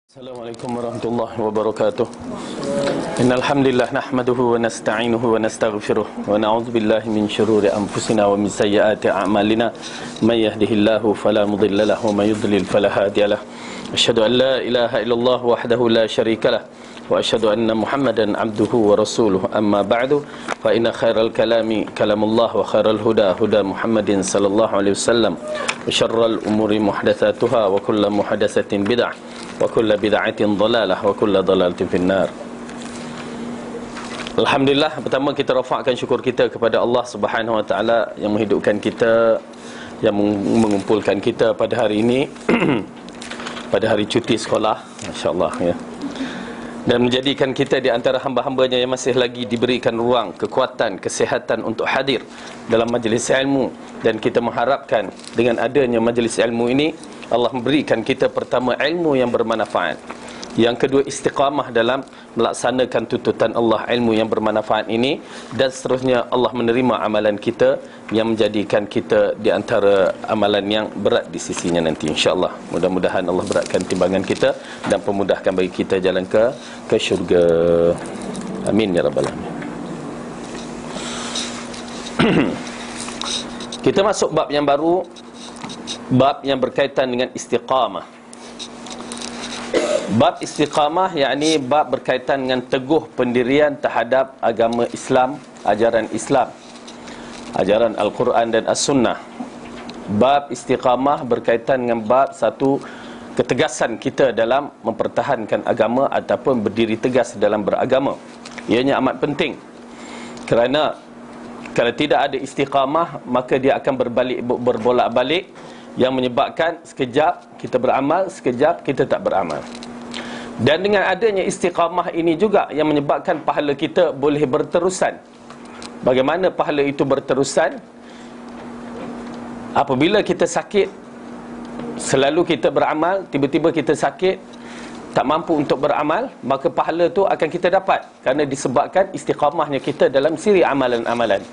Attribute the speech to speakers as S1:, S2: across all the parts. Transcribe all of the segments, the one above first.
S1: Assalamualaikum warahmatullahi wabarakatuh. Innal hamdalillah nahmaduhu wa nasta'inuhu wa nastaghfiruh wa na'udzu billahi min shururi anfusina wa min sayyiati a'malina. May yahdihillahu fala mudilla lahu wa may yudlil fala hadiya lahu. Asyhadu an la ilaha illallah wahdahu la syarika lah wa asyhadu anna Muhammadan abduhu wa rasuluh. Amma ba'du, fa inna khairal kalami kalamullah wa khairal huda huda Muhammadin sallallahu alaihi wasallam wa syarral umuri muhdatsatuha wa kullu muhdatsatin bid'ah wa kullu bid'atin dhalalah wa kullu dhalalatin finnar. Alhamdulillah, pertama kita rafakkan syukur kita kepada Allah Subhanahu wa taala yang menghidupkan kita, yang mengumpulkan kita pada hari ini pada hari cuti sekolah, masya-Allah ya. Dan menjadikan kita di antara hamba-hambanya yang masih lagi diberikan ruang, kekuatan, kesihatan untuk hadir dalam majlis ilmu. Dan kita mengharapkan dengan adanya majlis ilmu ini, Allah memberikan kita pertama ilmu yang bermanfaat, yang kedua istiqamah dalam melaksanakan tuntutan Allah, ilmu yang bermanfaat ini, dan seterusnya Allah menerima amalan kita yang menjadikan kita di antara amalan yang berat di sisinya nanti, insya-Allah. Mudah-mudahan Allah beratkan timbangan kita dan pemudahkan bagi kita jalan ke syurga. Amin ya rabbal alamin. Kita masuk bab yang baru, bab yang berkaitan dengan istiqamah. Bab istiqamah yakni bab berkaitan dengan teguh pendirian terhadap agama Islam, ajaran Islam, ajaran Al-Quran dan As-Sunnah. Bab istiqamah berkaitan dengan bab satu, ketegasan kita dalam mempertahankan agama ataupun berdiri tegas dalam beragama. Ianya amat penting, kerana kalau tidak ada istiqamah, maka dia akan berbolak-balik, yang menyebabkan sekejap kita beramal, sekejap kita tak beramal. Dan dengan adanya istiqamah ini juga yang menyebabkan pahala kita boleh berterusan. Bagaimana pahala itu berterusan? Apabila kita sakit, selalu kita beramal, tiba-tiba kita sakit, tak mampu untuk beramal, maka pahala tu akan kita dapat kerana disebabkan istiqamahnya kita dalam siri amalan-amalan.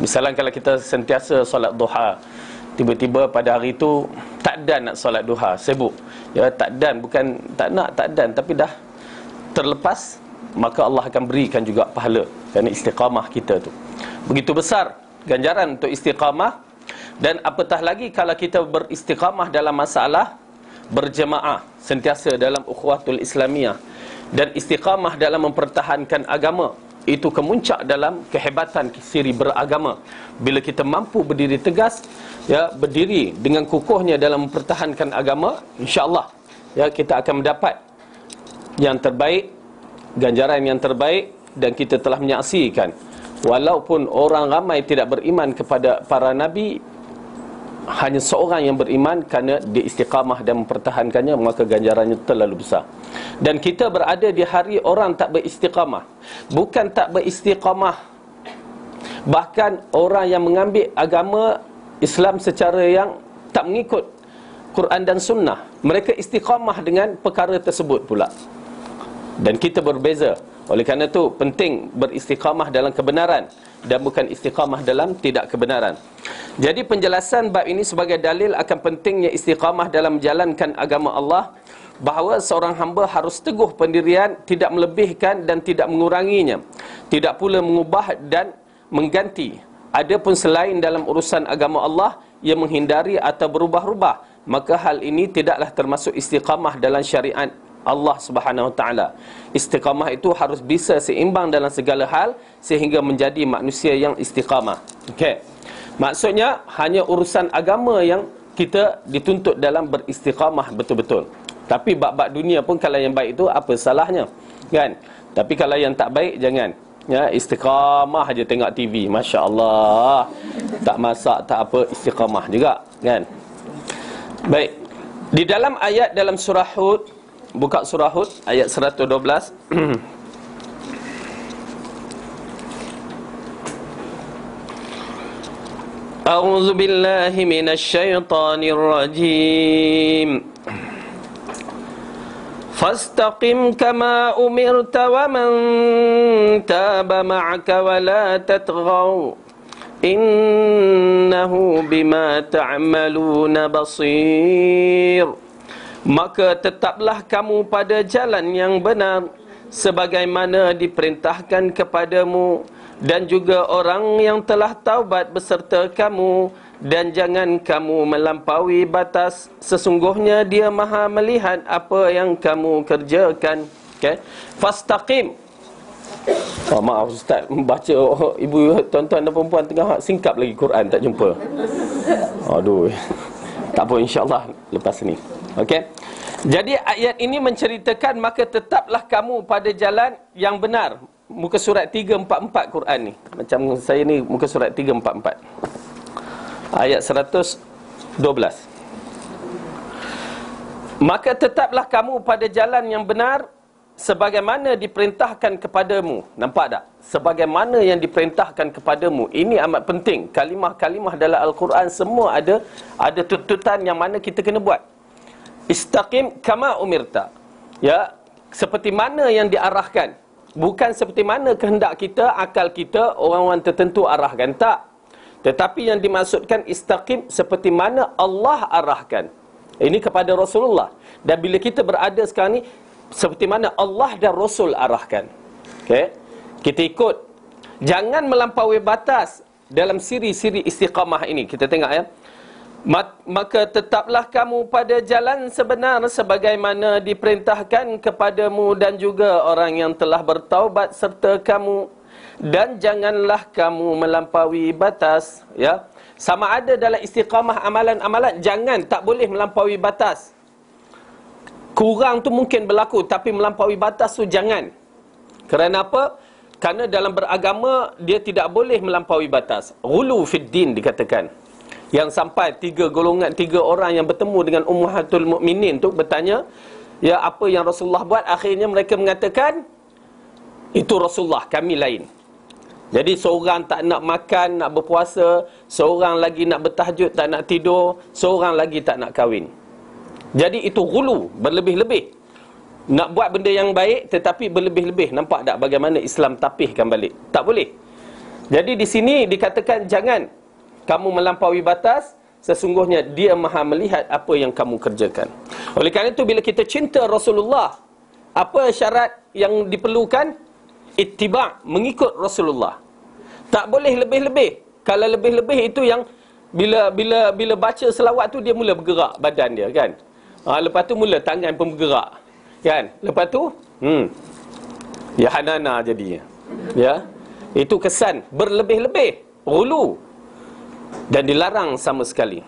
S1: Misalnya kalau kita sentiasa solat duha, tiba-tiba pada hari itu tak dan nak solat duha, sibuk ya, tak dan, bukan tak nak, tak dan, tapi dah terlepas, maka Allah akan berikan juga pahala kerana istiqamah kita tu. Begitu besar ganjaran untuk istiqamah. Dan apatah lagi kalau kita beristiqamah dalam masalah berjemaah, sentiasa dalam ukhuwatul Islamiyah, dan istiqamah dalam mempertahankan agama, itu kemuncak dalam kehebatan siri beragama. Bila kita mampu berdiri tegas, ya, berdiri dengan kukuhnya dalam mempertahankan agama, insya-Allah ya, kita akan mendapat yang terbaik, ganjaran yang terbaik. Dan kita telah menyaksikan, walaupun orang ramai tidak beriman kepada para nabi, hanya seorang yang beriman kerana dia istiqamah dan mempertahankannya, maka ganjarannya terlalu besar. Dan kita berada di hari orang tak beristiqamah. Bukan tak beristiqamah, bahkan orang yang mengambil agama Islam secara yang tak mengikut Quran dan Sunnah, mereka istiqamah dengan perkara tersebut pula. Dan kita berbeza. Oleh kerana itu penting beristiqamah dalam kebenaran dan bukan istiqamah dalam tidak kebenaran. Jadi penjelasan bab ini sebagai dalil akan pentingnya istiqamah dalam menjalankan agama Allah, bahawa seorang hamba harus teguh pendirian, tidak melebihkan dan tidak menguranginya, tidak pula mengubah dan mengganti. Adapun selain dalam urusan agama Allah yang menghindari atau berubah-ubah, maka hal ini tidaklah termasuk istiqamah dalam syariat Allah Subhanahu wa taala. Istiqamah itu harus bisa seimbang dalam segala hal sehingga menjadi manusia yang istiqamah. Okey. Maksudnya hanya urusan agama yang kita dituntut dalam beristiqamah betul-betul. Tapi bab-bab dunia pun kalau yang baik itu apa salahnya? Kan? Tapi kalau yang tak baik jangan. Ya, istiqamah aja tengok TV, masya-Allah. Tak masak, tak apa, istiqamah juga, kan? Baik. Di dalam ayat dalam surah Hud, buka surah Hud ayat 112. A'udzu billahi minasy syaithanir rajim. Fastaqim kama umirta wa man taba ma'aka wa la tatghaw innahu bima ta'maluna basir. maka tetaplah kamu pada jalan yang benar sebagaimana diperintahkan kepadamu, dan juga orang yang telah taubat beserta kamu, dan jangan kamu melampaui batas, sesungguhnya dia maha melihat apa yang kamu kerjakan. Okay? Fastaqim. Maaf Ustaz, baca ibu, tuan-tuan dan perempuan tengah singkap lagi Quran tak jumpa. Aduh. Tak apa, insyaAllah lepas ni. Okey. Jadi ayat ini menceritakan maka tetaplah kamu pada jalan yang benar. Muka surat 344 Quran ni. Macam saya ni muka surat 344. Ayat 112. Maka tetaplah kamu pada jalan yang benar sebagaimana diperintahkan kepadamu. Nampak tak? Sebagaimana yang diperintahkan kepadamu. Ini amat penting. Kalimah-kalimah dalam Al-Quran semua ada tuntutan yang mana kita kena buat. Istaqim kama umirta. Ya, seperti mana yang diarahkan. Bukan seperti mana kehendak kita, akal kita, orang-orang tertentu arahkan. Tak. Tetapi yang dimaksudkan istaqim seperti mana Allah arahkan. Ini kepada Rasulullah. Dan bila kita berada sekarang ni, seperti mana Allah dan Rasul arahkan. Okay? Kita ikut. Jangan melampaui batas dalam siri-siri istiqamah ini. Kita tengok ya. Maka tetaplah kamu pada jalan sebenar sebagaimana diperintahkan kepadamu, dan juga orang yang telah bertaubat serta kamu, dan janganlah kamu melampaui batas. Ya. Sama ada dalam istiqamah amalan-amalan, jangan, tak boleh melampaui batas. Kurang tu mungkin berlaku, tapi melampaui batas tu jangan. Kerana apa? Kerana dalam beragama dia tidak boleh melampaui batas. Ghulu fid din dikatakan. Yang sampai 3 orang yang bertemu dengan Ummahatul Mukminin tu bertanya, ya apa yang Rasulullah buat? Akhirnya mereka mengatakan, itu Rasulullah, kami lain. Jadi seorang tak nak makan, nak berpuasa, seorang lagi nak bertahajud, tak nak tidur, seorang lagi tak nak kahwin. Jadi itu ghulu, berlebih-lebih. Nak buat benda yang baik tetapi berlebih-lebih. Nampak tak bagaimana Islam tapihkan balik? Tak boleh. Jadi di sini dikatakan jangan kamu melampaui batas, sesungguhnya dia maha melihat apa yang kamu kerjakan. Oleh kerana itu bila kita cinta Rasulullah, apa syarat yang diperlukan? Ittiba', mengikut Rasulullah. Tak boleh lebih-lebih. Kalau lebih-lebih itu yang bila baca selawat tu dia mula bergerak badan dia kan. Lepas tu mula tangan pun bergerak kan. Lepas tu ya hanana jadinya. Ya. Itu kesan berlebih-lebih, ghulu, dan dilarang sama sekali.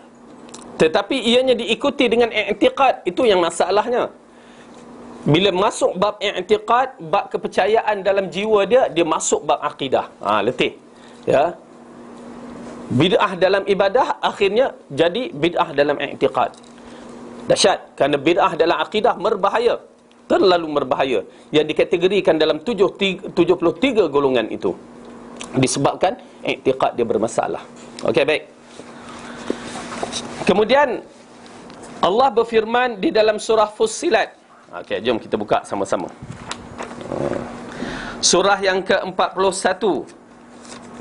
S1: Tetapi ianya diikuti dengan i'tiqad, itu yang masalahnya. Bila masuk bab i'tiqad, bab kepercayaan dalam jiwa dia, dia masuk bab akidah. Letih. Ya. Bid'ah dalam ibadah akhirnya jadi bid'ah dalam i'tiqad. Dahsyat, kerana bid'ah dalam akidah berbahaya, terlalu berbahaya, yang dikategorikan dalam 73 golongan itu, disebabkan i'tiqad dia bermasalah. Okey, baik. Kemudian Allah berfirman di dalam surah Fussilat. Okey, jom kita buka sama-sama. Surah yang ke-41.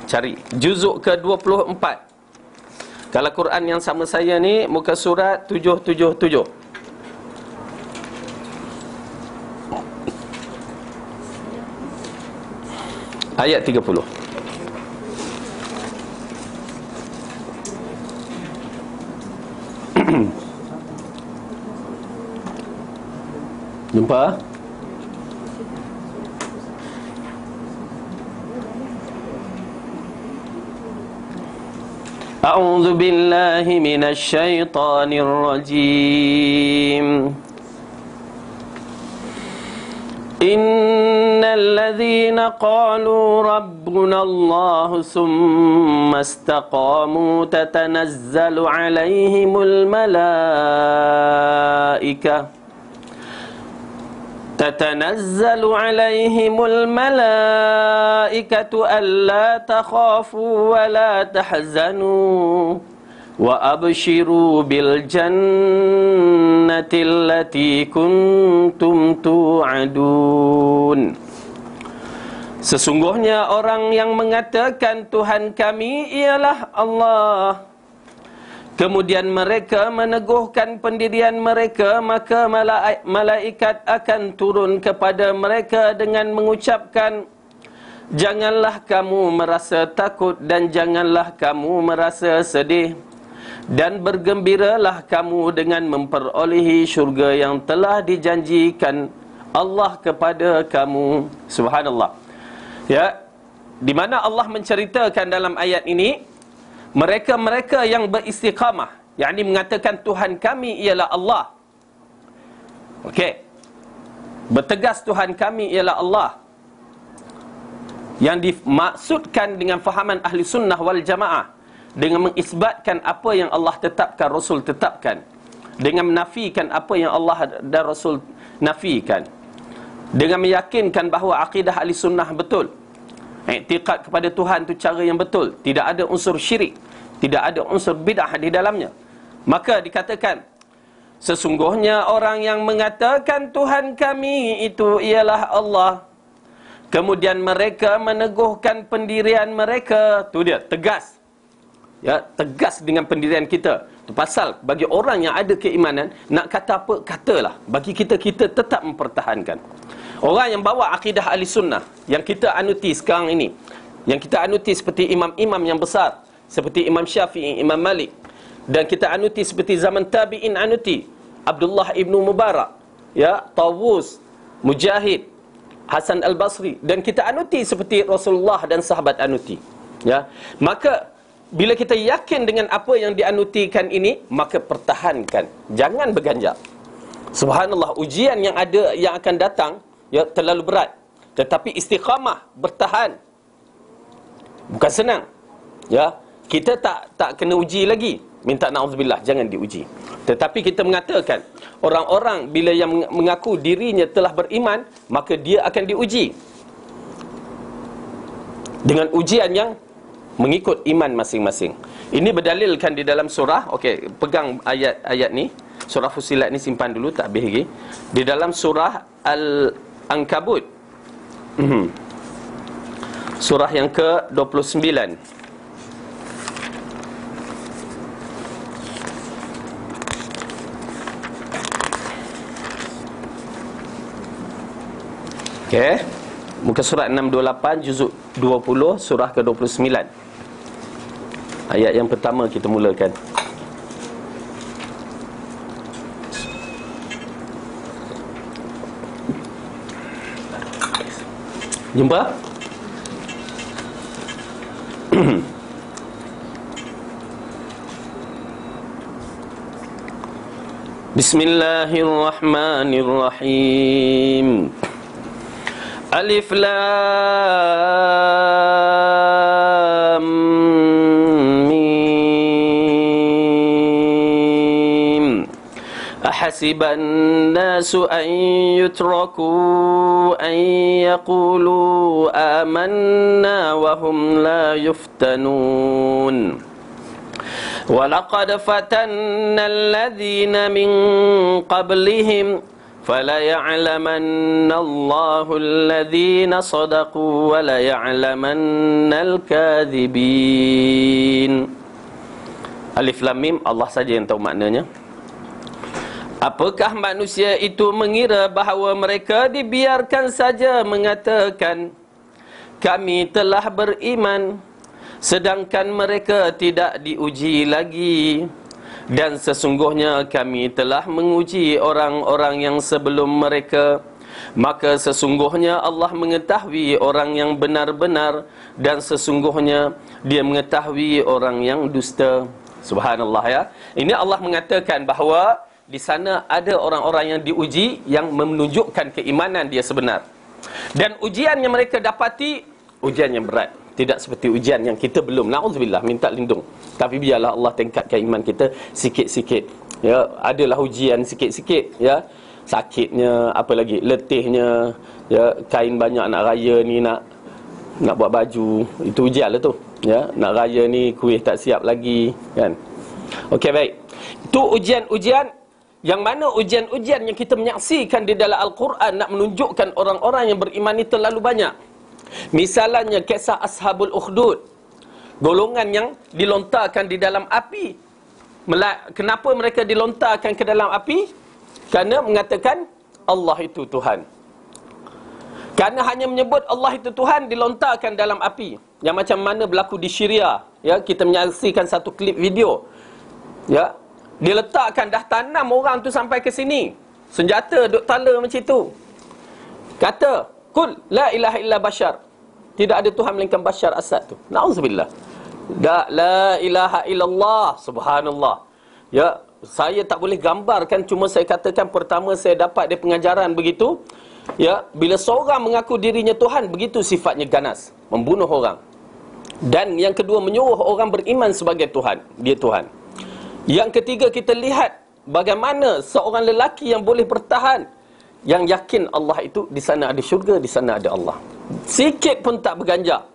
S1: Cari juzuk ke-24. Kalau Quran yang sama saya ni muka surat 777. Ayat 30. Jumpa? A'udzu billahi minasy syaithanir rajim. Innal ladzina qalu rabbuna Allah tsumma istaqamu tatanazzalu 'alaihimul malaikah تتنزل عليهم الملائكة ألا تخافوا ولا تحزنوا وأبشروا بالجنة التي كنتم توعدون. Sesungguhnya orang yang mengatakan Tuhan kami ialah Allah, Kemudian mereka meneguhkan pendirian mereka, maka malaikat akan turun kepada mereka dengan mengucapkan, janganlah kamu merasa takut dan janganlah kamu merasa sedih, dan bergembiralah kamu dengan memperolehi syurga yang telah dijanjikan Allah kepada kamu. Subhanallah. Ya, di mana Allah menceritakan dalam ayat ini mereka-mereka yang beristiqamah, yakni mengatakan Tuhan kami ialah Allah. Okey. Bertegas Tuhan kami ialah Allah. Yang dimaksudkan dengan fahaman ahli sunnah wal jamaah, dengan mengisbatkan apa yang Allah tetapkan, Rasul tetapkan, dengan menafikan apa yang Allah dan Rasul nafikan, dengan meyakinkan bahawa akidah ahli sunnah betul, iktiqad kepada Tuhan itu cara yang betul, tidak ada unsur syirik, tidak ada unsur bid'ah di dalamnya. Maka dikatakan, sesungguhnya orang yang mengatakan Tuhan kami itu ialah Allah, kemudian mereka meneguhkan pendirian mereka, tu dia, tegas. Ya, tegas dengan pendirian kita. Itu pasal bagi orang yang ada keimanan, nak kata apa, katalah. Bagi kita, kita tetap mempertahankan. Orang yang bawa akidah ahli sunnah, yang kita anuti sekarang ini, yang kita anuti seperti imam-imam yang besar, seperti Imam Syafi'i, Imam Malik, dan kita anuti seperti zaman tabi'in anuti Abdullah ibnu Mubarak, ya, Tawus, Mujahid, Hasan al-Basri, dan kita anuti seperti Rasulullah dan sahabat anuti. Ya, maka bila kita yakin dengan apa yang dianutikan ini, maka pertahankan, jangan berganjak. Subhanallah, ujian yang ada, yang akan datang, ya, terlalu berat. Tetapi istiqamah, bertahan, bukan senang. Ya, kita tak kena uji lagi. Minta na'udzubillah, jangan diuji. Tetapi kita mengatakan, orang-orang bila yang mengaku dirinya telah beriman, maka dia akan diuji dengan ujian yang mengikut iman masing-masing. Ini berdalilkan di dalam surah, okey, pegang ayat-ayat ni, surah Fussilat ni simpan dulu, tak habis lagi. Di dalam surah Al-Ankabut, surah yang ke-29. Okey, muka surat 628, juzuk 20, surah ke-29. Ayat yang pertama kita mulakan. Jumpa? Bismillahirrahmanirrahim. Alif Lam Mim. Ahasiban nasu an yutraku an yaqulu amanna wa hum la yuftanun. Walaqad fatanna alladhina min qablihim فَلَيَعْلَمَنَّ اللَّهُ الَّذِينَ صَدَقُوا وَلَيَعْلَمَنَّ الْكَاذِبِينَ. Alif Lam Mim, Allah saja yang tahu maknanya. Apakah manusia itu mengira bahawa mereka dibiarkan saja mengatakan kami telah beriman, sedangkan mereka tidak diuji lagi? Dan sesungguhnya kami telah menguji orang-orang yang sebelum mereka, maka sesungguhnya Allah mengetahui orang yang benar-benar, dan sesungguhnya Dia mengetahui orang yang dusta. Subhanallah, ya. Ini Allah mengatakan bahawa di sana ada orang-orang yang diuji, yang menunjukkan keimanan dia sebenar. Dan ujian yang mereka dapati, ujian yang berat. Tidak seperti ujian yang kita belum, na'udzubillah, minta lindung. Tapi biarlah Allah tingkatkan iman kita sikit-sikit. Ya, adalah ujian sikit-sikit, ya. Sakitnya, apa lagi, letihnya, ya, kain banyak nak raya ni, nak buat baju, itu ujian lah tu. Ya, nak raya ni kuih tak siap lagi, kan. Okey, baik. Itu ujian-ujian yang mana ujian-ujian yang kita menyaksikan di dalam Al-Quran nak menunjukkan orang-orang yang beriman ini terlalu banyak. Misalnya kisah Ashabul Ukhdud, golongan yang dilontarkan di dalam api. Kenapa mereka dilontarkan ke dalam api? Kerana mengatakan Allah itu Tuhan. Kerana hanya menyebut Allah itu Tuhan, dilontarkan dalam api. Yang macam mana berlaku di Syria. Ya, kita menyaksikan satu klip video. Ya, dia letakkan, dah tanam orang tu sampai ke sini. Senjata duk tala macam itu. Kata, "Qul la ilaha illa bashar." Tidak ada Tuhan melainkan Bashar Asad tu. Na'udzubillah. La ilaha illallah. Subhanallah. Ya, saya tak boleh gambarkan, cuma saya katakan pertama saya dapat dia pengajaran begitu. Ya, bila seorang mengaku dirinya Tuhan, begitu sifatnya ganas, membunuh orang. Dan yang kedua, menyuruh orang beriman sebagai Tuhan, dia Tuhan. Yang ketiga, kita lihat bagaimana seorang lelaki yang boleh bertahan, yang yakin Allah itu di sana ada syurga, di sana ada Allah. Sikit pun tak berganjak.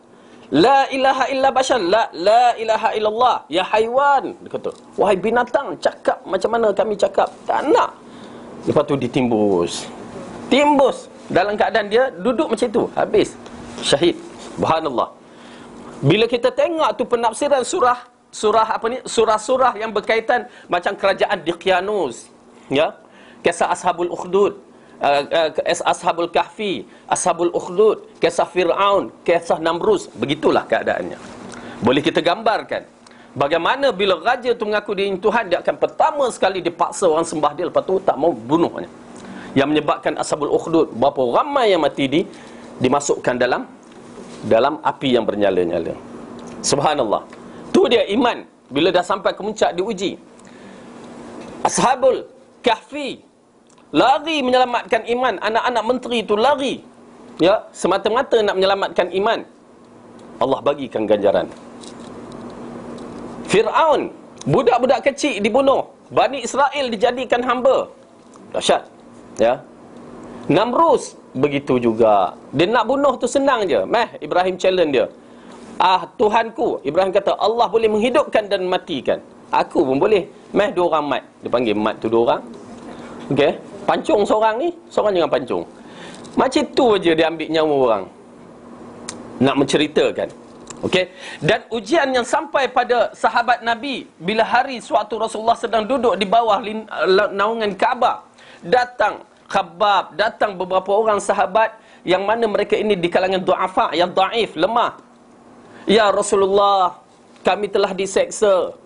S1: La ilaha illa bashar, la ilaha illallah. Ya haiwan, dia kata, wahai binatang, cakap macam mana kami cakap. Tak nak. Lepas tu ditimbus. Timbus dalam keadaan dia duduk macam itu, habis syahid. Subhanallah. Bila kita tengok tu penafsiran surah yang berkaitan macam kerajaan Daqyanus, ya, kisah Ashabul Ukhdud, Ashabul Kahfi, Ashabul Ukhdud, kisah Fir'aun, kisah Namrus, begitulah keadaannya. Boleh kita gambarkan bagaimana bila raja tu mengaku diri Tuhan, dia akan pertama sekali dipaksa orang sembah dia, lepas tu tak mau bunuhnya. Yang menyebabkan Ashabul Ukhdud, berapa ramai yang mati dimasukkan dalam api yang bernyala-nyala. Subhanallah. Tu dia iman. Bila dah sampai ke puncak diuji. Ashabul Kahfi lari menyelamatkan iman. Anak-anak menteri itu lari, ya, semata-mata nak menyelamatkan iman. Allah bagikan ganjaran. Fir'aun, budak-budak kecil dibunuh, Bani Israel dijadikan hamba. Dahsyat. Ya. Namrus begitu juga. Dia nak bunuh tu senang je. Ibrahim challenge dia. Tuhanku. Ibrahim kata, Allah boleh menghidupkan dan matikan. Aku pun boleh. 2 orang mat. Dia panggil mat tu 2 orang. Okey. Pancung seorang ni, seorang jangan pancung. Macam tu aja dia ambil nyawa orang. Nak menceritakan. Okey. Dan ujian yang sampai pada sahabat Nabi, bila hari suatu Rasulullah sedang duduk di bawah naungan Kaabah, datang Khabbab, datang beberapa orang sahabat yang mana mereka ini di kalangan du'afa, yang daif, lemah. Ya Rasulullah, kami telah diseksa.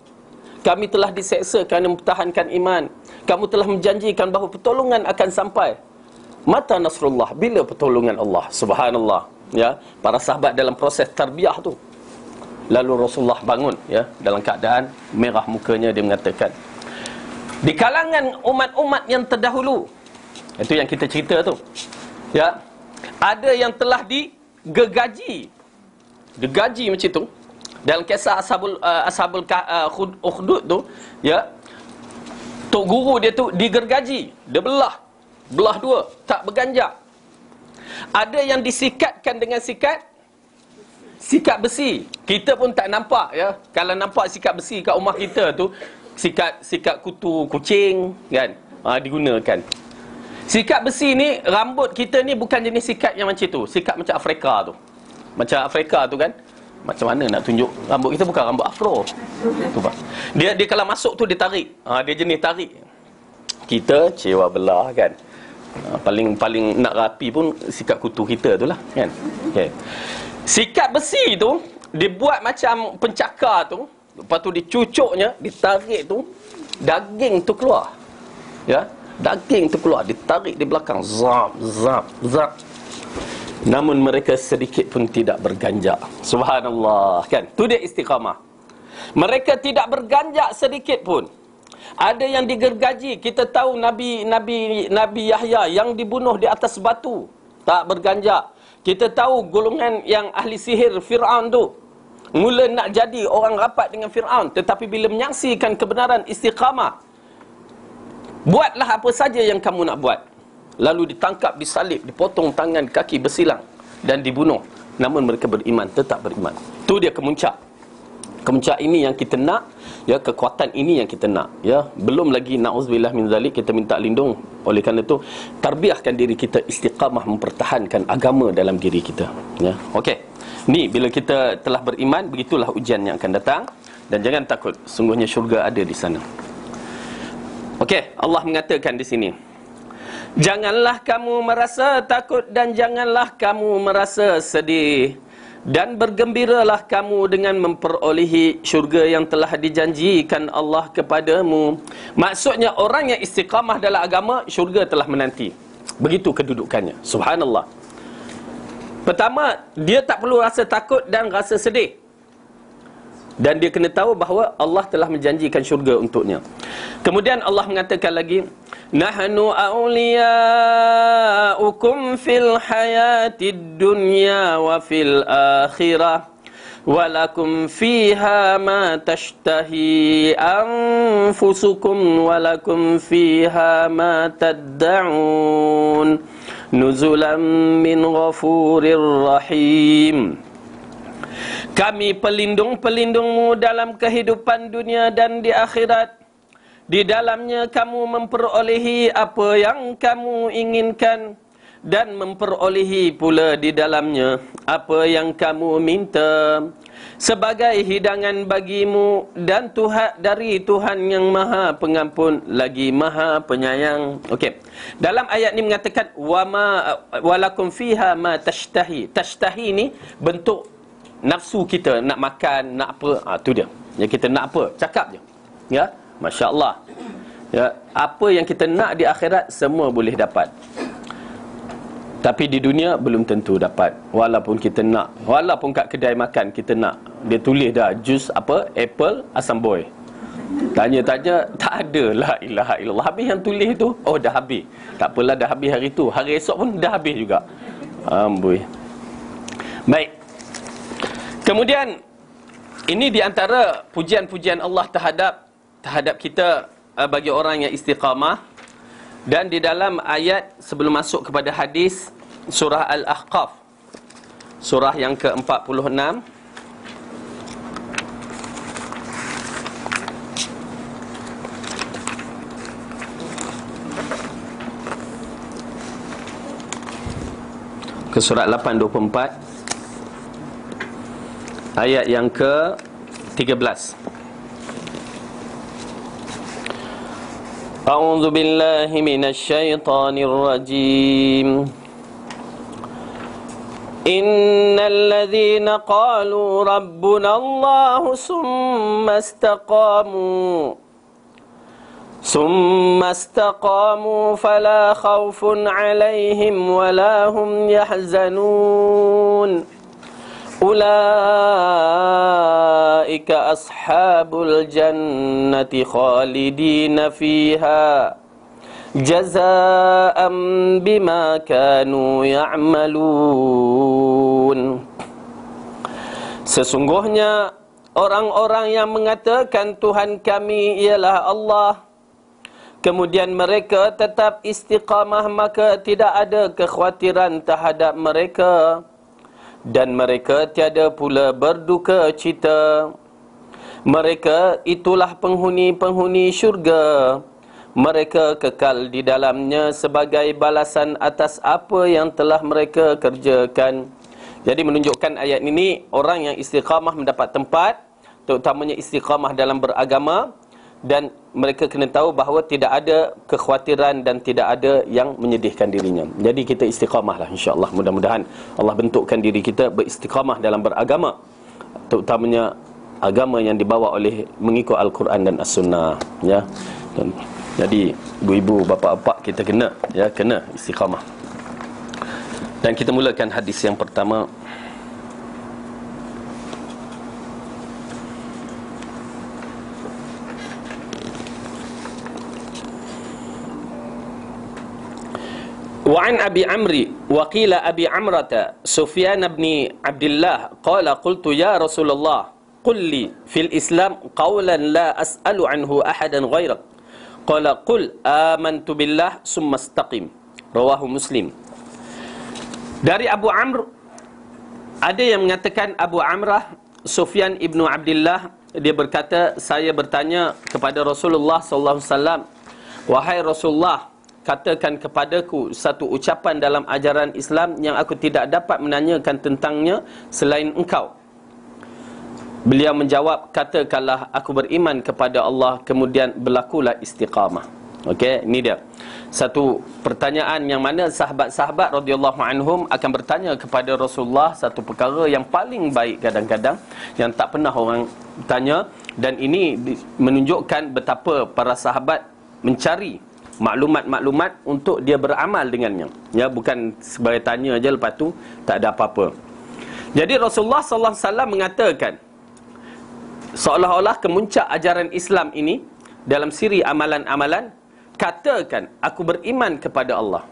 S1: Kami telah diseksa kerana mempertahankan iman. Kamu telah menjanjikan bahawa pertolongan akan sampai. Mata nasrullah, bila pertolongan Allah? Subhanallah. Ya, para sahabat dalam proses tarbiyah tu. Lalu Rasulullah bangun, ya, dalam keadaan merah mukanya, dia mengatakan, di kalangan umat-umat yang terdahulu, itu yang kita cerita tu, ya, ada yang telah digergaji macam tu. Dalam kisah Ashabul Ukhdud tu, ya, tok guru dia tu digergaji, dia belah 2, tak berganjak. Ada yang disikatkan dengan sikat besi. Kita pun tak nampak, ya. Kalau nampak sikat besi kat rumah kita tu, sikat kutu kucing, kan, digunakan. Sikat besi ni, rambut kita ni bukan jenis sikat yang macam tu. Sikat macam Afrika tu. Macam Afrika tu kan. Macam mana nak tunjuk rambut kita, bukan rambut afro. Tu pak. Dia kalau masuk tu dia tarik. Dia jenis tarik. Kita cewa belah kan. Paling nak rapi pun sikat kutu kita tu lah kan. Okay. Sikat besi tu dibuat macam pencakar tu. Lepas tu dicucuknya, ditarik tu, daging tu keluar. Ya. Daging tu keluar, ditarik di belakang, zap, zap, zap. Namun mereka sedikit pun tidak berganjak. Subhanallah, kan? Tu dia istiqamah. Mereka tidak berganjak sedikit pun. Ada yang digergaji. Kita tahu Nabi Yahya yang dibunuh di atas batu, tak berganjak. Kita tahu golongan yang ahli sihir Fir'aun tu, mula nak jadi orang rapat dengan Fir'aun, tetapi bila menyaksikan kebenaran, istiqamah, buatlah apa saja yang kamu nak buat. Lalu ditangkap, disalib, dipotong tangan, kaki, bersilang dan dibunuh. Namun mereka beriman, tetap beriman. Itu dia kemuncak. Kemuncak ini yang kita nak, ya, kekuatan ini yang kita nak, ya. Belum lagi na'udzubillah min zalik, kita minta lindung. Oleh kerana itu, tarbiyahkan diri kita istiqamah mempertahankan agama dalam diri kita, ya. Okey. Ni bila kita telah beriman, begitulah ujian yang akan datang. Dan jangan takut, sungguhnya syurga ada di sana. Okey, Allah mengatakan di sini, janganlah kamu merasa takut dan janganlah kamu merasa sedih, dan bergembiralah kamu dengan memperolehi syurga yang telah dijanjikan Allah kepadamu. Maksudnya orang yang istiqamah dalam agama, syurga telah menanti. Begitu kedudukannya. Subhanallah. Pertama, dia tak perlu rasa takut dan rasa sedih. Dan dia kena tahu bahawa Allah telah menjanjikan syurga untuknya. Kemudian Allah mengatakan lagi, nahnu awliya'ukum fil hayatid dunya wa fil akhirah walakum fiha ma tashtahi anfusukum walakum fiha ma tadda'un nuzulan min ghafurir rahim. Kami pelindung-pelindungmu dalam kehidupan dunia dan di akhirat. Di dalamnya kamu memperolehi apa yang kamu inginkan, dan memperolehi pula di dalamnya apa yang kamu minta, sebagai hidangan bagimu dan Tuhan dari Tuhan yang Maha Pengampun lagi Maha Penyayang. Okey. Dalam ayat ni mengatakan walakum fiha ma tashtahi. Tashtahi ni bentuk nafsu kita, nak makan, nak apa, tu dia. Yang kita nak apa, cakap je. Ya, masya-Allah. Ya, apa yang kita nak di akhirat semua boleh dapat. Tapi di dunia belum tentu dapat. Walaupun kita nak, walaupun kat kedai makan kita nak, dia tulis dah jus apa, apple asam boy. Tanya-tanya, tak ada, la ilaha illallah. Habis yang tulis tu, oh dah habis. Tak apalah, dah habis hari tu, hari esok pun dah habis juga. Amboi. Baik. Kemudian ini di antara pujian-pujian Allah terhadap kita bagi orang yang istiqamah. Dan di dalam ayat sebelum masuk kepada hadis, surah Al-Ahqaf, surah yang ke-46, ke surat 824, ayat yang ke-13. A'udzu billahi minasy syaithanir rajim. Innal ladzina qalu rabbuna Allahu summa istaqamu fala khaufun 'alaihim wala hum yahzanun. Ulaika ashabul jannati khalidina fiha jazaa'an bima kanu ya'malun. Sesungguhnya orang-orang yang mengatakan Tuhan kami ialah Allah, kemudian mereka tetap istiqamah, maka tidak ada kekhawatiran terhadap mereka, dan mereka tiada pula berduka cita. Mereka itulah penghuni-penghuni syurga. Mereka kekal di dalamnya sebagai balasan atas apa yang telah mereka kerjakan. Jadi menunjukkan ayat ini, orang yang istiqamah mendapat tempat, terutamanya istiqamah dalam beragama. Dan mereka kena tahu bahawa tidak ada kekhawatiran dan tidak ada yang menyedihkan dirinya. Jadi kita istiqamahlah, insya-Allah. Mudah-mudahan Allah bentukkan diri kita beristiqamah dalam beragama, terutamanya agama yang dibawa oleh mengikut Al-Quran dan As-Sunnah, ya. Dan jadi ibu-ibu, bapa-bapa, kita kena istiqamah. Dan kita mulakan hadis yang pertama. وعن أبي عمرو وقيل أبي عمرة سفيان بن عبد الله قال قلت يا رسول الله قل لي في الإسلام قولا لا أسأل عنه أحدا غيرك قال قل آمنت بالله ثم استقم. رواه مسلم. Dari Abu Amr, ada yang mengatakan Abu Amrah Sufyan ibnu Abdullah, dia berkata, saya bertanya kepada Rasulullah sallallahu alaihi wasallam, wahai Rasulullah, katakan kepadaku satu ucapan dalam ajaran Islam yang aku tidak dapat menanyakan tentangnya selain engkau. Beliau menjawab, katakanlah aku beriman kepada Allah, kemudian berlakulah istiqamah. Okey, ini dia satu pertanyaan yang mana sahabat-sahabat radhiyallahu anhum akan bertanya kepada Rasulullah satu perkara yang paling baik kadang-kadang, yang tak pernah orang tanya. Dan ini menunjukkan betapa para sahabat mencari maklumat-maklumat untuk dia beramal dengannya. Ya, bukan sebagai tanya je lepas tu tak ada apa-apa. Jadi Rasulullah sallallahu alaihi wasallam mengatakan, seolah-olah kemuncak ajaran Islam ini dalam siri amalan-amalan, katakan aku beriman kepada Allah,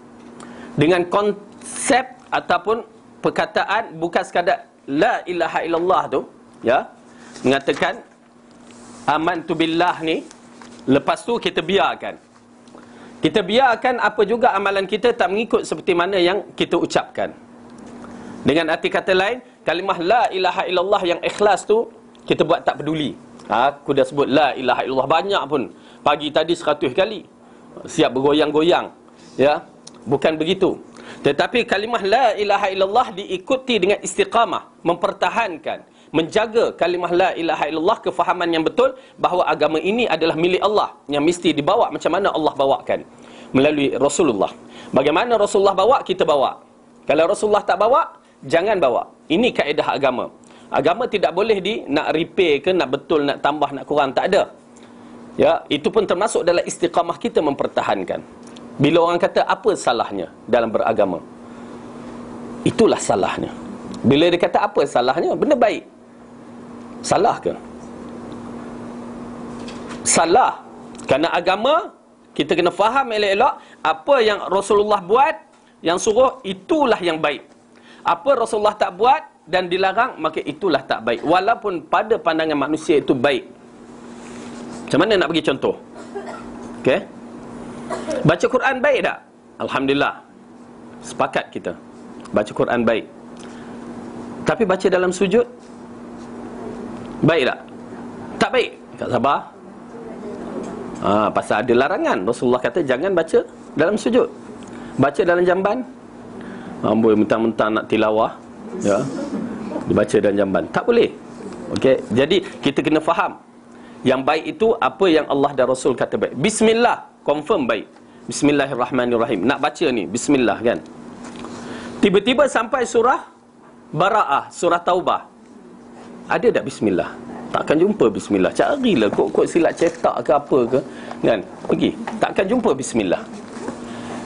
S1: dengan konsep ataupun perkataan bukan sekadar la ilaha illallah tu, ya, mengatakan amantu billah ni, lepas tu kita biarkan apa juga amalan kita tak mengikut seperti mana yang kita ucapkan. Dengan arti kata lain, kalimah la ilaha illallah yang ikhlas tu kita buat tak peduli. Aku dah sebut la ilaha illallah banyak pun, pagi tadi 100 kali, siap bergoyang-goyang, ya, bukan begitu. Tetapi kalimah la ilaha illallah diikuti dengan istiqamah, mempertahankan, menjaga kalimah la ilaha illallah, kefahaman yang betul bahawa agama ini adalah milik Allah, yang mesti dibawa macam mana Allah bawakan, melalui Rasulullah. Bagaimana Rasulullah bawa, kita bawa. Kalau Rasulullah tak bawa, jangan bawa. Ini kaedah agama. Agama tidak boleh nak repair ke, nak betul, nak tambah, nak kurang, tak ada. Ya, itu pun termasuk dalam istiqamah kita mempertahankan. Bila orang kata apa salahnya dalam beragama, itulah salahnya. Bila dia kata apa salahnya, benda baik, salah ke? Salah. Kerana agama kita kena faham elok-elok, apa yang Rasulullah buat, yang suruh, itulah yang baik. Apa Rasulullah tak buat dan dilarang, maka itulah tak baik, walaupun pada pandangan manusia itu baik. Macam mana nak bagi contoh? Okey, baca Quran baik tak? Alhamdulillah, sepakat kita, baca Quran baik. Tapi baca dalam sujud baik tak? Tak baik. Tak sabar. Pasal ada larangan. Rasulullah kata jangan baca dalam sujud. Baca dalam jamban, amboi mentang-mentang nak tilawah, ya, dibaca dalam jamban, tak boleh. Okey, jadi kita kena faham yang baik itu apa yang Allah dan Rasul kata baik. Bismillah, confirm baik. Bismillahirrahmanirrahim. Nak baca ni bismillah kan. Tiba-tiba sampai surah Bara'ah, surah Taubah, ada tak bismillah? Takkan jumpa bismillah. Carilah kok silap cetak ke apa ke, kan? Pergi, takkan jumpa bismillah.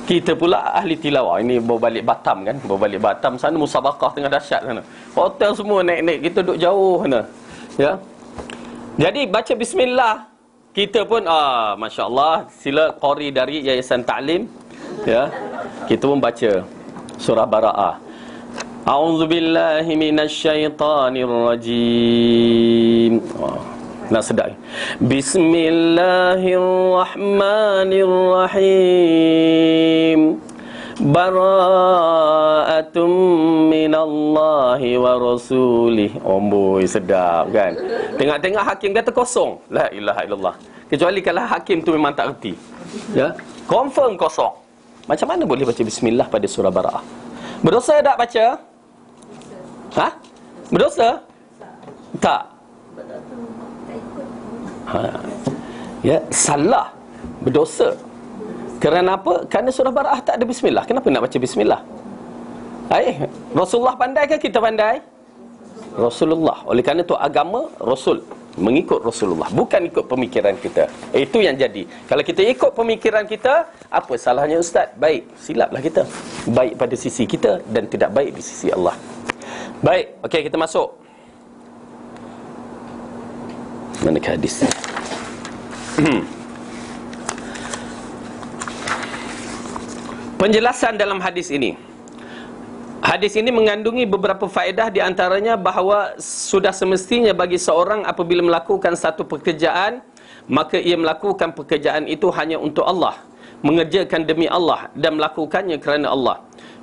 S1: Kita pula ahli tilawah, ini bawa balik Batam kan, bawa balik Batam sana, musabaqah tengah dahsyat sana, hotel semua naik-naik, kita duduk jauh sana, ya. Jadi baca bismillah, kita pun masya-Allah, sila qori dari Yayasan Ta'lim, ya, kita pun baca surah Bara'ah. A'udzubillahi minasyaitanirrajim. Nak sedap. Bismillahirrahmanirrahim. Bara'atum minallahi wa rasulih. Amboi, sedap kan. Tengok-tengok hakim kata kosong, la ilaha illallah. Kecuali kalau hakim tu memang tak erti, ya, confirm kosong. Macam mana boleh baca bismillah pada surah Bara'ah? Berdosa tak baca? Berdosa? Tak. Ya, salah, berdosa. Kerana apa? Kerana surah Bara'ah tak ada bismillah. Kenapa nak baca bismillah? Rasulullah pandai ke kita pandai? Rasulullah. Oleh kerana itu agama Rasul, mengikut Rasulullah, bukan ikut pemikiran kita. Itu yang jadi. Kalau kita ikut pemikiran kita, apa salahnya ustaz? Baik, silaplah kita. Baik pada sisi kita dan tidak baik di sisi Allah. Baik, okey, kita masuk. Mana ke hadis? Penjelasan dalam hadis ini. Hadis ini mengandungi beberapa faedah, di antaranya bahawa sudah semestinya bagi seorang apabila melakukan satu pekerjaan, maka ia melakukan pekerjaan itu hanya untuk Allah, mengerjakan demi Allah dan melakukannya kerana Allah.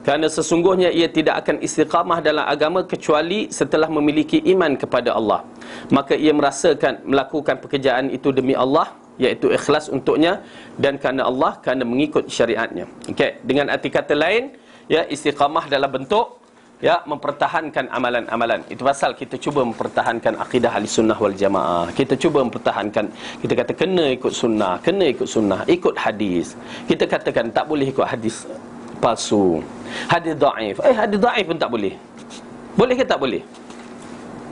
S1: Kerana sesungguhnya ia tidak akan istiqamah dalam agama kecuali setelah memiliki iman kepada Allah. Maka ia merasakan melakukan pekerjaan itu demi Allah, iaitu ikhlas untuknya dan kerana Allah, kerana mengikut syariatnya. Okey, dengan arti kata lain, ya, istiqamah dalam bentuk ya, mempertahankan amalan-amalan. Itu pasal kita cuba mempertahankan akidah Ahlussunnah wal Jamaah. Kita cuba mempertahankan, kita kata kena ikut sunnah, ikut hadis. Kita katakan tak boleh ikut hadis palsu, hadis dhaif. Hadis dhaif pun tak boleh. Boleh ke tak boleh?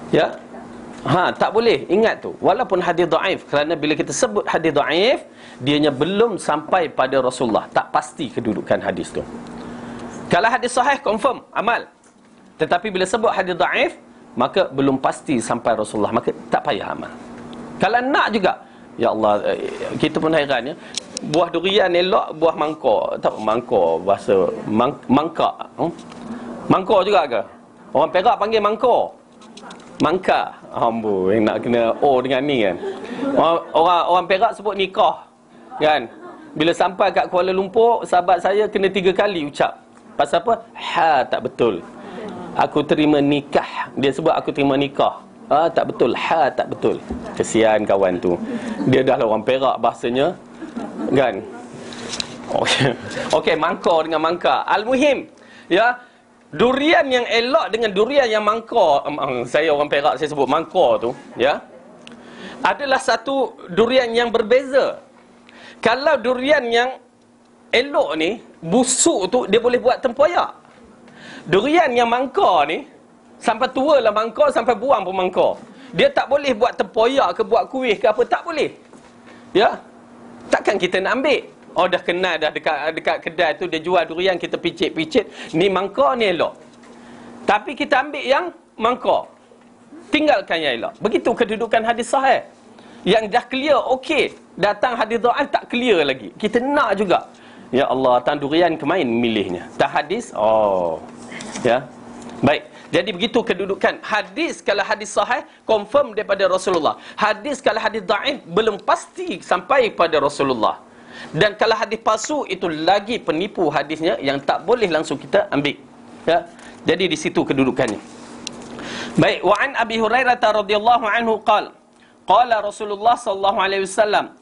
S1: Ya. Tak boleh. Ingat tu. Walaupun hadis dhaif, kerana bila kita sebut hadis dhaif, dianya belum sampai pada Rasulullah. Tak pasti kedudukan hadis tu. Kalau hadis sahih confirm amal. Tetapi bila sebut hadis dhaif, maka belum pasti sampai Rasulullah, maka tak payah amal. Kalau nak juga, ya Allah, kita pun hairan ya. Buah durian elok, buah mangkok. Tak mangkok bahasa mangkak. Mangkok juga ke? Orang Perak panggil mangkok. Mangka. Amboi, nak kena dengan ni kan. Orang Perak sebut nikah. Kan? Bila sampai kat Kuala Lumpur, sahabat saya kena 3 kali ucap. Pasal apa? Tak betul. Aku terima nikah. Dia sebut aku terima nikah. Tak betul. Tak betul. Kesian kawan tu. Dia dah lah orang Perak bahasanya. Kan? Okey, mangkor dengan mangka. Al-muhim, ya, durian yang elok dengan durian yang mangkor, saya orang Perak, saya sebut mangkor tu, ya, adalah satu durian yang berbeza. Kalau durian yang elok ni, busuk tu, dia boleh buat tempoyak. Durian yang mangkor ni, sampai tua lah mangkor, sampai buang pun mangkor. Dia tak boleh buat tempoyak ke, buat kuih ke apa, tak boleh. Ya, takkan kita nak ambil. Dah kenal dah, dekat kedai tu dia jual durian, kita picit-picit, ni mangkor, ni elok. Tapi kita ambil yang mangkor, tinggalkan yang elok. Begitu kedudukan hadis sahih. Yang dah clear, okey. Datang hadis dhaif, tak clear lagi. Kita nak juga. Ya Allah, tang durian kemain milihnya. Tak hadis, ya. Baik. Jadi begitu kedudukan hadis. Kalau hadis sahih, confirm daripada Rasulullah. Hadis kalau hadis dhaif, belum pasti sampai pada Rasulullah. Dan kalau hadis palsu, itu lagi penipu hadisnya, yang tak boleh langsung kita ambil. Ya. Jadi di situ kedudukannya. Baik, wa an Abi Hurairah radhiyallahu anhu qala Rasulullah sallallahu alaihi wasallam,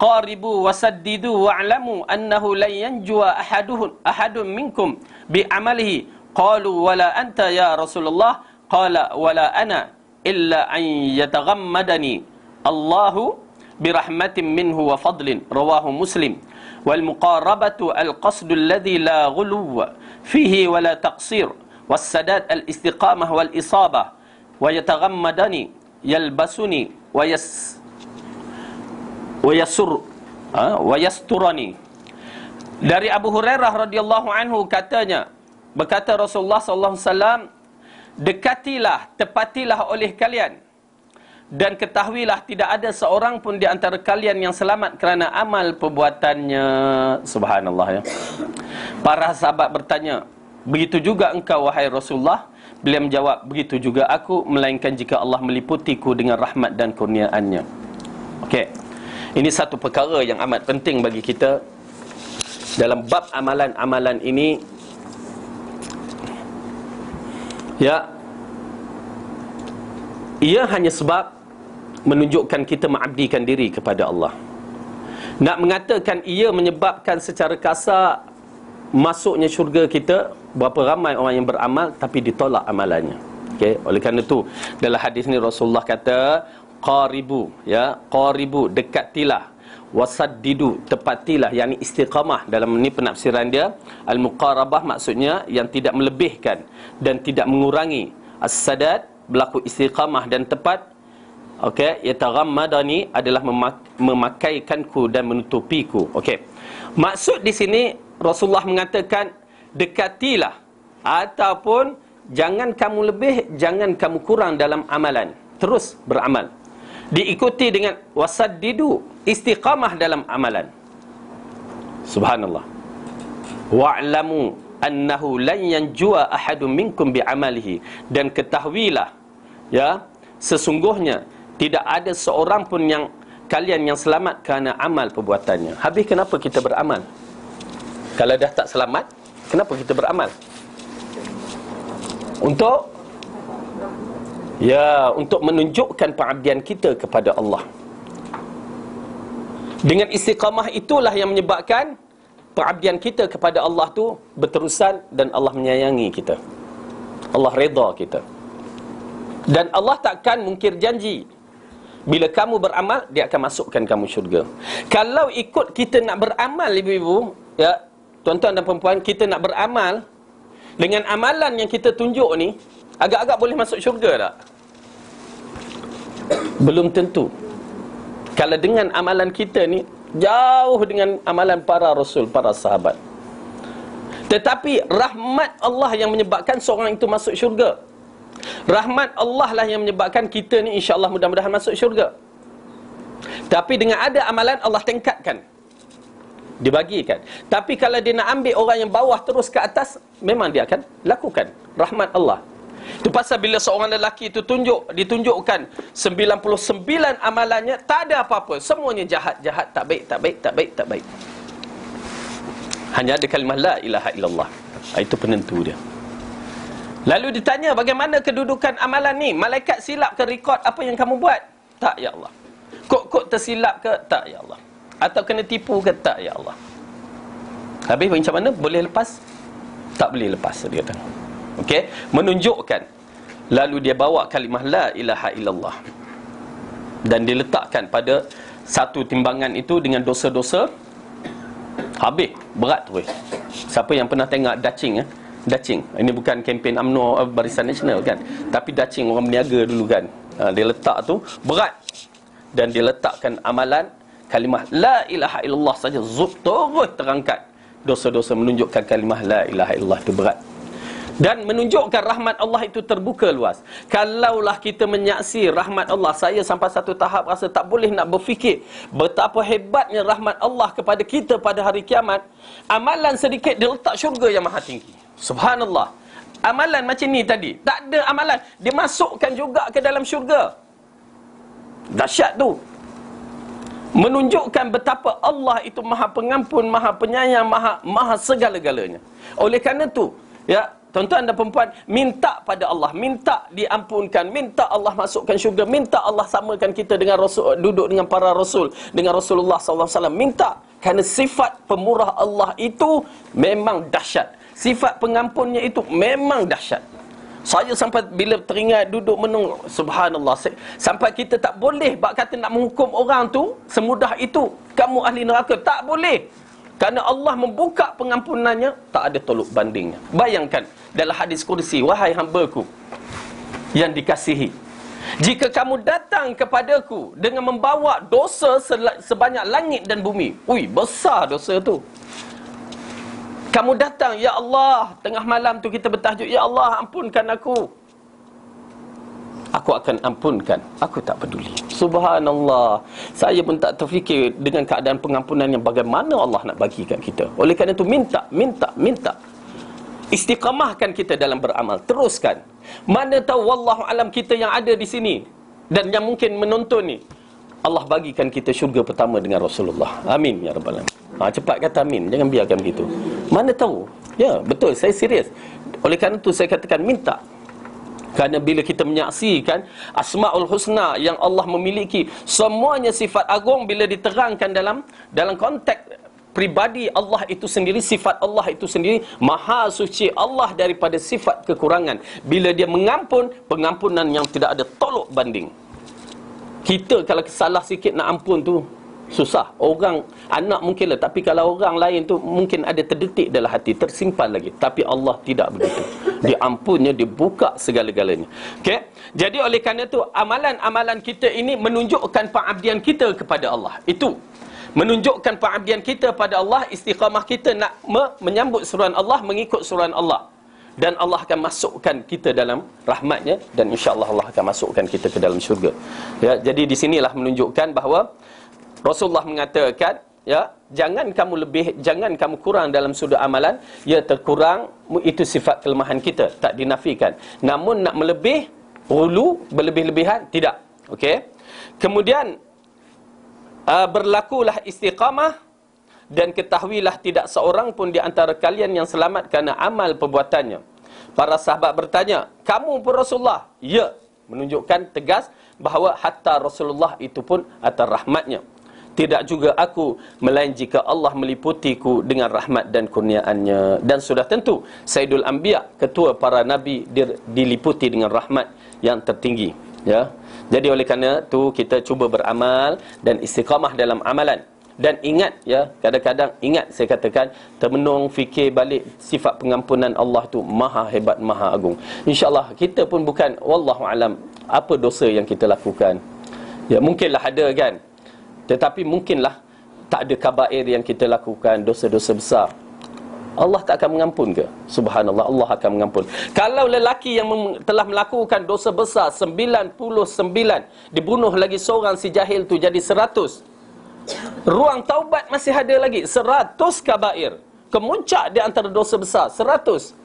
S1: qaribu wasaddidu wa'lamu annahu lan yanjua ahadun minkum bi amalihi. Qalu wala anta ya Rasulullah? Qala wala ana illa an yataghammadani Allahu birahmatin minhu wa fadlin. Rawahu Muslim. Wal muqarabatu al-qasdu alladhi la ghuluw fihi wa la taqsir, was sadad al-istiqamah wal isabah, wa yataghammadani yalbasuni wa yasturani. Dari Abu Hurairah radhiyallahu anhu katanya, berkata Rasulullah sallallahu alaihi wasallam, dekatilah, tepatilah oleh kalian, dan ketahuilah tidak ada seorang pun di antara kalian yang selamat kerana amal perbuatannya. Subhanallah, ya. Para sahabat bertanya, begitu juga engkau wahai Rasulullah? Beliau menjawab, begitu juga aku, melainkan jika Allah meliputiku dengan rahmat dan kurniaannya. Okey. Ini satu perkara yang amat penting bagi kita dalam bab amalan-amalan ini. Ya, ia hanya sebab menunjukkan kita mengabdikan diri kepada Allah. Nak mengatakan ia menyebabkan secara kasar masuknya syurga kita, berapa ramai orang yang beramal tapi ditolak amalannya. Okey, oleh kerana itu dalam hadis ni Rasulullah kata, qaribu, ya, qaribu, dekatilah, wasaddidu, tepatilah, yakni istiqamah. Dalam ni penafsiran dia, al-muqarabah maksudnya yang tidak melebihkan dan tidak mengurangi. As-sadad, berlaku istiqamah dan tepat. Okey, yataghammadani adalah memakaikanku dan menutupiku. Okey. Maksud di sini Rasulullah mengatakan dekatilah, ataupun jangan kamu lebih, jangan kamu kurang dalam amalan. Terus beramal. Diikuti dengan wasaddidu, istiqamah dalam amalan. Subhanallah. Wa'lamu annahu lan yanjua ahadun minkum bi'amalihi, dan ketahuilah, ya, sesungguhnya tidak ada seorang pun yang kalian yang selamat kerana amal perbuatannya. Habis kenapa kita beramal? Kalau dah tak selamat, kenapa kita beramal? Untuk menunjukkan pengabdian kita kepada Allah. Dengan istiqamah itulah yang menyebabkan pengabdian kita kepada Allah tu berterusan dan Allah menyayangi kita. Allah redha kita. Dan Allah takkan mungkir janji. Bila kamu beramal, dia akan masukkan kamu syurga. Kalau ikut kita nak beramal, ibu-ibu, ya, tuan-tuan dan perempuan, kita nak beramal dengan amalan yang kita tunjuk ni, agak-agak boleh masuk syurga tak? Belum tentu. Kalau dengan amalan kita ni jauh dengan amalan para rasul, para sahabat. Tetapi rahmat Allah yang menyebabkan seorang itu masuk syurga. Rahmat Allah lah yang menyebabkan kita ni insya-Allah mudah-mudahan masuk syurga. Tapi dengan ada amalan, Allah tingkatkan, dibagikan. Tapi kalau dia nak ambil orang yang bawah terus ke atas, memang dia akan lakukan rahmat Allah. Itu pasal bila seorang lelaki itu ditunjukkan 99 amalannya, tak ada apa-apa, semuanya jahat-jahat, tak baik, tak baik, tak baik, tak baik. Hanya ada kalimah la ilaha illallah. Itu penentu dia. Lalu ditanya, bagaimana kedudukan amalan ni? Malaikat silap ke rekod apa yang kamu buat? Tak, ya Allah. Kok tersilap ke? Tak, ya Allah. Atau kena tipu ke? Tak, ya Allah. Habis macam mana? Boleh lepas? Tak boleh lepas, dia kata. Okey, menunjukkan. Lalu dia bawa kalimah la ilaha illallah, dan diletakkan pada satu timbangan itu dengan dosa-dosa. Habis, berat terus. Siapa yang pernah tengok Daching, Daching, ini bukan kempen UMNO Barisan Nasional kan, tapi Daching, orang berniaga dulu kan, dia letak tu berat, dan dia letakkan amalan kalimah la ilaha illallah saja, zub, terus terangkat dosa-dosa, menunjukkan kalimah la ilaha illallah itu berat. Dan menunjukkan rahmat Allah itu terbuka luas. Kalaulah kita menyaksi rahmat Allah, saya sampai satu tahap rasa tak boleh nak berfikir betapa hebatnya rahmat Allah kepada kita pada hari kiamat. Amalan sedikit dia letak syurga yang maha tinggi. Subhanallah. Amalan macam ni tadi, tak ada amalan, dia masukkan juga ke dalam syurga. Dahsyat tu. Menunjukkan betapa Allah itu maha pengampun, maha penyayang, maha segala-galanya. Oleh kerana tu, ya, tuan-tuan dan perempuan, minta pada Allah, minta diampunkan, minta Allah masukkan syurga, minta Allah samakan kita dengan Rasul, duduk dengan para Rasul, dengan Rasulullah SAW. Minta, kerana sifat pemurah Allah itu memang dahsyat. Sifat pengampunnya itu memang dahsyat. Saya sampai bila teringat duduk menung, subhanallah, sampai kita tak boleh bak kata nak menghukum orang tu semudah itu. Kamu ahli neraka, tak boleh. Kerana Allah membuka pengampunannya, tak ada tolak bandingnya. Bayangkan dalam hadis kursi, wahai hamba-Ku yang dikasihi, jika kamu datang kepadaku dengan membawa dosa sebanyak langit dan bumi. Ui, besar dosa tu. Kamu datang, ya Allah, tengah malam tu kita bertahajud, ya Allah, ampunkan aku. Aku akan ampunkan, aku tak peduli. Subhanallah. Saya pun tak terfikir dengan keadaan pengampunan yang bagaimana Allah nak bagi kat kita. Oleh kerana itu minta. Istiqamahkan kita dalam beramal, teruskan. Mana tahu wallahu alam kita yang ada di sini dan yang mungkin menonton ni, Allah bagikan kita syurga pertama dengan Rasulullah. Amin ya rabbal alamin. Cepat kata amin, jangan biarkan begitu. Mana tahu? Ya, betul, saya serius. Oleh kerana itu saya katakan minta. Kerana bila kita menyaksikan Asma'ul Husna yang Allah memiliki, semuanya sifat agung, bila diterangkan dalam konteks pribadi Allah itu sendiri, sifat Allah itu sendiri, maha suci Allah daripada sifat kekurangan. Bila dia mengampun, pengampunan yang tidak ada tolak banding. Kita kalau salah sikit nak ampun tu susah. Orang, anak mungkinlah, tapi kalau orang lain tu mungkin ada terdetik dalam hati, tersimpan lagi. Tapi Allah tidak begitu. Dia ampunnya, dia buka segala-galanya. Okey. Jadi oleh kerana itu, amalan-amalan kita ini menunjukkan pengabdian kita kepada Allah. Itu menunjukkan pengabdian kita pada Allah, istiqamah kita nak menyambut suruhan Allah, mengikut suruhan Allah. Dan Allah akan masukkan kita dalam rahmatnya, dan insya-Allah Allah akan masukkan kita ke dalam syurga. Ya, jadi di sinilah menunjukkan bahawa Rasulullah mengatakan, ya, jangan kamu kurang dalam sudut amalan. Ya, terkurang itu sifat kelemahan kita, tak dinafikan. Namun nak berlebih-lebihan tidak. Okey. Kemudian berlakulah istiqamah, dan ketahuilah tidak seorang pun di antara kalian yang selamat kerana amal perbuatannya. Para sahabat bertanya, kamu pun Rasulullah? Ya, menunjukkan tegas bahawa hatta Rasulullah itu pun atas rahmatnya. Tidak juga aku, melain jika Allah meliputiku dengan rahmat dan kurniaannya. Dan sudah tentu Sayyidul Anbiya, ketua para nabi, diliputi dengan rahmat yang tertinggi, ya. Jadi oleh kerana tu kita cuba beramal dan istiqamah dalam amalan. Dan ingat, ya, kadang-kadang ingat saya katakan, termenung fikir balik sifat pengampunan Allah tu maha hebat, maha agung. InsyaAllah kita pun bukan, wallahu alam, apa dosa yang kita lakukan. Ya, mungkinlah ada kan, tetapi mungkinlah tak ada kabair yang kita lakukan, dosa-dosa besar. Allah tak akan mengampun ke? Subhanallah, Allah akan mengampun. Kalau lelaki yang telah melakukan dosa besar 99, dibunuh lagi seorang si jahil tu jadi 100, ruang taubat masih ada lagi 100 kabair. Kemuncak di antara dosa besar 100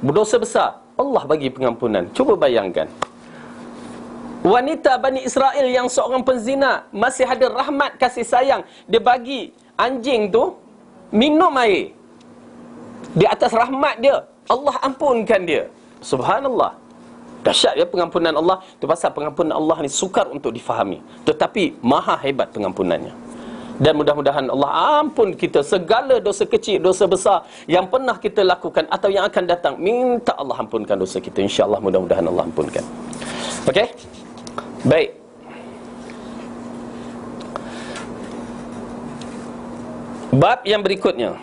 S1: dosa besar, Allah bagi pengampunan. Cuba bayangkan, wanita Bani Israel yang seorang penzina masih ada rahmat kasih sayang. Dia bagi anjing tu minum air. Di atas rahmat dia, Allah ampunkan dia. Subhanallah. Dahsyat ya pengampunan Allah. Itu pasal pengampunan Allah ni sukar untuk difahami, tetapi maha hebat pengampunannya. Dan mudah-mudahan Allah ampun kita segala dosa kecil, dosa besar yang pernah kita lakukan atau yang akan datang. Minta Allah ampunkan dosa kita, insya-Allah, mudah-mudahan Allah ampunkan. Okey? Baik. Bab yang berikutnya,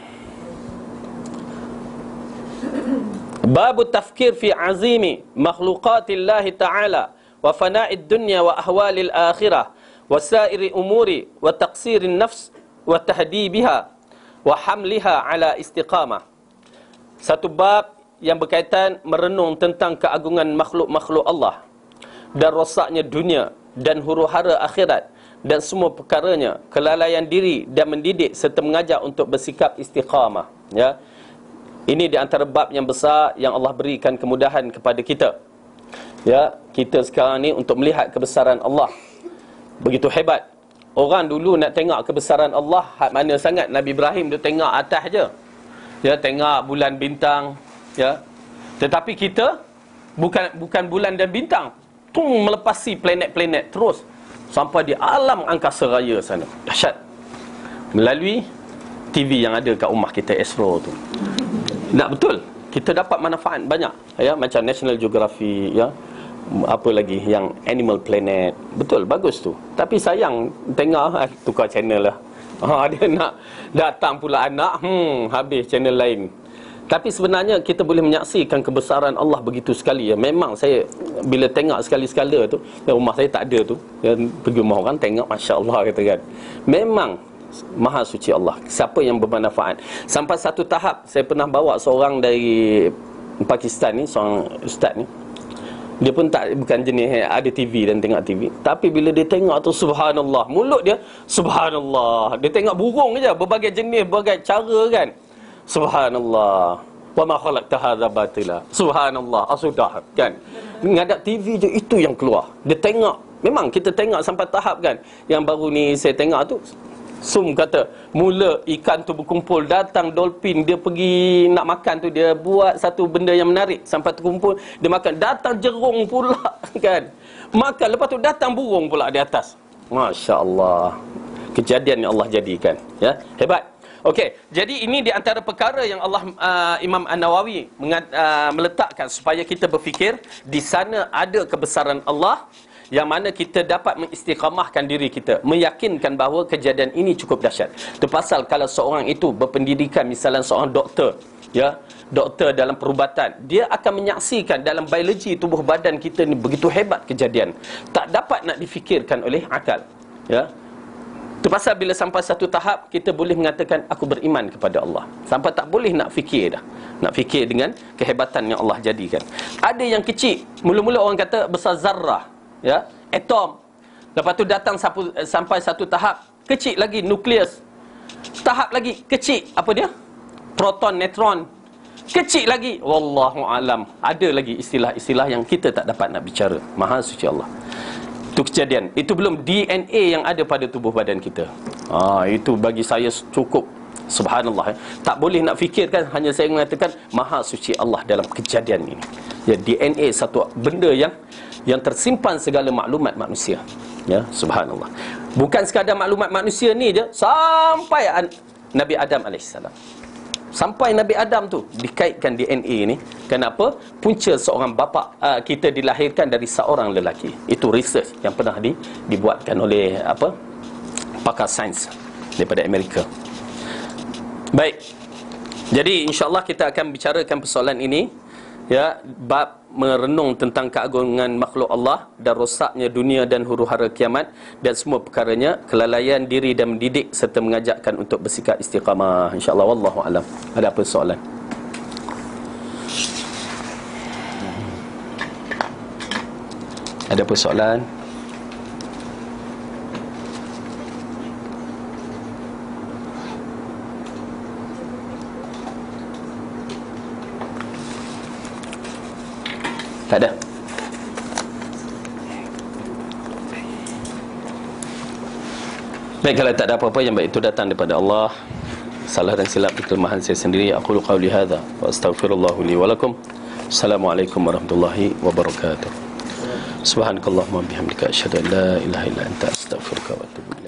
S1: bab tafkir fi azimi makhluqatillahi ta'ala wa fana'id dunya wa ahwalil akhirah wa sa'iri umuri wa taqsirin nafs wa tahdibiha wa hamliha ala istiqamah. Satu bab yang berkaitan merenung tentang keagungan makhluk-makhluk Allah dan rosaknya dunia dan huru-hara akhirat dan semua perkaranya, kelalaian diri dan mendidik serta mengajar untuk bersikap istiqamah, ya. Ini di antara bab yang besar yang Allah berikan kemudahan kepada kita. Ya, kita sekarang ni untuk melihat kebesaran Allah. Begitu hebat. Orang dulu nak tengok kebesaran Allah hak mana sangat. Nabi Ibrahim dia tengok atas je. Ya, tengok bulan bintang, ya. Tetapi kita bukan bulan dan bintang. Melepasi planet-planet terus sampai di alam angkasa raya sana. Dahsyat. Melalui TV yang ada kat rumah kita, Astro tu. Nak betul, kita dapat manfaat banyak, ya, macam National Geographic, ya, apa lagi yang Animal Planet. Betul, bagus tu. Tapi sayang tengok tukar channel lah. Dia nak datang pula anak, habis channel lain. Tapi sebenarnya kita boleh menyaksikan kebesaran Allah begitu sekali, ya. Memang saya bila tengok sekali-sekala tu, rumah saya tak ada tu, ya, pergi rumah orang tengok, masya-Allah kata kan. Memang Maha suci Allah. Siapa yang bermanfaat. Sampai satu tahap saya pernah bawa seorang dari Pakistan ni, seorang ustaz ni. Dia pun bukan jenis ada TV dan tengok TV. Tapi bila dia tengok tu, subhanallah, mulut dia subhanallah. Dia tengok burung je, berbagai jenis, berbagai cara kan. Subhanallah. Wa ma khalaqta hadza batila. Subhanallah. Sudah kan. Ngadap TV je itu yang keluar. Dia tengok. Memang kita tengok sampai tahap kan. Yang baru ni saya tengok tu, kata mula ikan tu berkumpul, datang dolphin, dia pergi nak makan tu, dia buat satu benda yang menarik sampai terkumpul, dia makan, datang jerung pula kan, makan, lepas tu datang burung pula di atas. Masya-Allah, kejadian yang Allah jadikan, ya, hebat. Okey, jadi ini di antara perkara yang Allah Imam An-Nawawi meletakkan supaya kita berfikir di sana ada kebesaran Allah, yang mana kita dapat mengistiqamahkan diri kita, meyakinkan bahawa kejadian ini cukup dahsyat. Itu pasal kalau seorang itu berpendidikan, misalnya seorang doktor, ya, doktor dalam perubatan, dia akan menyaksikan dalam biologi tubuh badan kita ni begitu hebat kejadian, tak dapat nak difikirkan oleh akal, ya. Itu pasal bila sampai satu tahap kita boleh mengatakan aku beriman kepada Allah, sampai tak boleh nak fikir dah, nak fikir dengan kehebatan yang Allah jadikan. Ada yang kecil, mula-mula orang kata besar zarrah, ya, atom. Lepas tu datang sampai satu tahap kecil lagi, nukleus. Tahap lagi kecil, apa dia? Proton, neutron. Kecil lagi, wallahu alam. Ada lagi istilah-istilah yang kita tak dapat nak bicara. Maha suci Allah. Itu kejadian. Itu belum DNA yang ada pada tubuh badan kita. Itu bagi saya cukup. Subhanallah, tak boleh nak fikirkan. Hanya saya mengatakan maha suci Allah dalam kejadian ini. Ya, DNA satu benda yang tersimpan segala maklumat manusia. Ya, subhanallah. Bukan sekadar maklumat manusia ni je, sampai Nabi Adam AS. Sampai Nabi Adam tu dikaitkan DNA ni. Kenapa? Punca seorang bapa kita dilahirkan dari seorang lelaki. Itu research yang pernah dibuatkan oleh pakar sains daripada Amerika. Baik. Jadi insya-Allah kita akan bicarakan persoalan ini, ya, bab merenung tentang keagungan makhluk Allah dan rosaknya dunia dan huru-hara kiamat dan semua perkaranya, kelalaian diri dan mendidik serta mengajakkan untuk bersikap istiqamah. Insya-Allah, wallahu alam. Ada apa soalan? Ada apa soalan? Tak ada. Baik, kalau tak ada apa-apa, yang baik itu datang daripada Allah. Salah dan silap di kelemahan saya sendiri. Aqulu qawli hadza wa astaghfirullahu li wa lakum. Assalamualaikum warahmatullahi wabarakatuh. Subhanakallahumma bihamdika asyhadu an la ilaha illa anta astaghfiruka wa atubu ilaik.